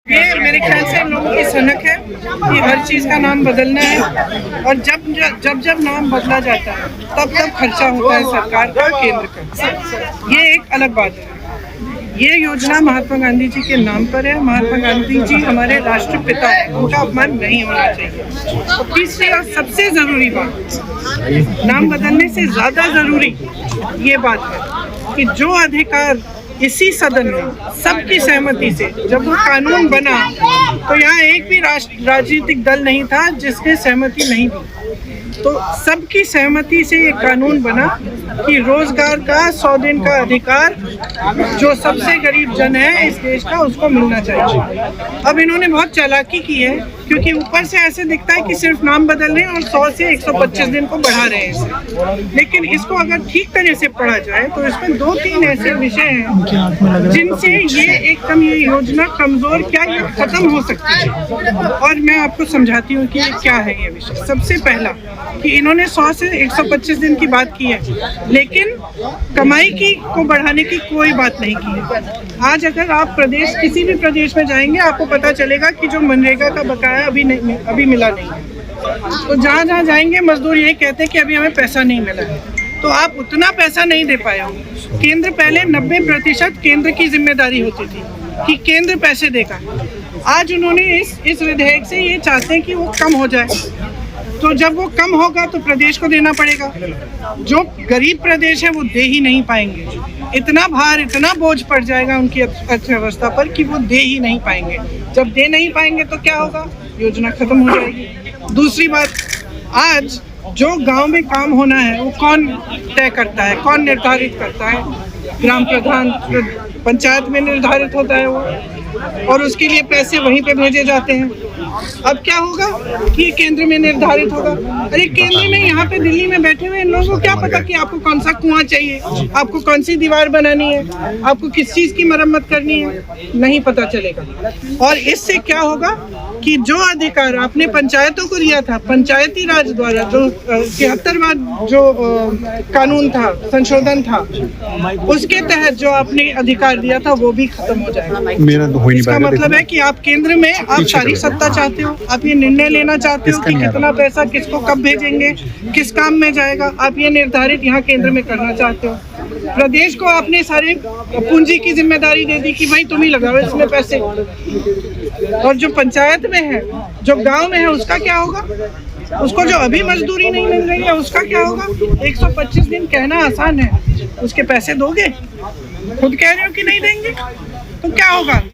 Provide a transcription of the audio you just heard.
ये मेरे ख्याल से इन लोगों की सनक है कि हर चीज़ का नाम बदलना है और जब नाम बदला जाता है तब खर्चा होता है सरकार का, केंद्र का। ये एक अलग बात है। ये योजना महात्मा गांधी जी के नाम पर है। महात्मा गांधी जी हमारे राष्ट्रपिता हैं, उनका अपमान नहीं होना चाहिए। और तीसरी और सबसे ज़रूरी बात, नाम बदलने से ज़्यादा ज़रूरी ये बात है कि जो अधिकार इसी सदन में सबकी सहमति से जब वो कानून बना तो यहाँ एक भी राजनीतिक दल नहीं था जिसने सहमति नहीं दी। तो सबकी सहमति से ये कानून बना कि रोजगार का 100 दिन का अधिकार जो सबसे गरीब जन है इस देश का उसको मिलना चाहिए। अब इन्होंने बहुत चालाकी की है क्योंकि ऊपर से ऐसे दिखता है कि सिर्फ नाम बदल रहे हैं और 100 से 125 दिन को बढ़ा रहे हैं इसे। लेकिन इसको अगर ठीक तरह से पढ़ा जाए तो इसमें 2-3 ऐसे विषय हैं जिनसे ये योजना कमजोर क्या ये खत्म हो सकती है। और मैं आपको समझाती हूँ कि ये क्या है ये विषय। सबसे पहला कि इन्होंने 100 से 125 दिन की बात की है लेकिन कमाई को बढ़ाने की कोई बात नहीं की है। आज अगर आप किसी भी प्रदेश में जाएंगे आपको पता चलेगा कि जो मनरेगा का बकाया अभी मिला नहीं है। तो जहाँ जाएंगे मजदूर यही कहते हैं कि अभी हमें पैसा नहीं मिला है। तो आप उतना पैसा नहीं दे पाए हो। केंद्र पहले 90% केंद्र की जिम्मेदारी होती थी कि केंद्र पैसे देगा। आज उन्होंने इस विधेयक से ये चाहते हैं कि वो कम हो जाए। तो जब वो कम होगा तो प्रदेश को देना पड़ेगा। जो गरीब प्रदेश है वो दे ही नहीं पाएंगे। इतना भार, इतना बोझ पड़ जाएगा उनकी अर्थव्यवस्था पर कि वो दे ही नहीं पाएंगे। जब दे नहीं पाएंगे तो क्या होगा? योजना खत्म हो जाएगी। दूसरी बात, आज जो गांव में काम होना है वो कौन तय करता है, कौन निर्धारित करता है? ग्राम प्रधान, पंचायत में निर्धारित होता है वो, और उसके लिए पैसे वहीं पे भेजे जाते हैं। अब क्या होगा कि केंद्र में निर्धारित होगा। अरे केंद्र में यहाँ पे दिल्ली में बैठे हुए इन लोगों को क्या पता कि आपको कौन सा कुआं चाहिए, आपको कौन सी दीवार बनानी है, आपको किस चीज की मरम्मत करनी है, नहीं पता चलेगा। और इससे क्या होगा कि जो अधिकार आपने पंचायतों को दिया था, पंचायती राज द्वारा जो 73वां जो कानून था, संशोधन था, उसके तहत जो आपने अधिकार दिया था वो भी खत्म हो जाएगा। इसका मतलब है कि आप केंद्र में आप सारी सत्ता चाहते हो, आप ये निर्णय लेना चाहते हो कि कितना पैसा किसको कब भेजेंगे, किस काम में जाएगा, आप ये निर्धारित यहाँ केंद्र में करना चाहते हो। प्रदेश को आपने सारे पूंजी की जिम्मेदारी दे दी कि भाई तुम ही लगाओ इसमें पैसे। और जो पंचायत में है, जो गांव में है, उसका क्या होगा? उसको जो अभी मजदूरी नहीं मिल रही है उसका क्या होगा? 125 दिन कहना आसान है, उसके पैसे दोगे? खुद कह रहे हो कि नहीं देंगे, तो क्या होगा?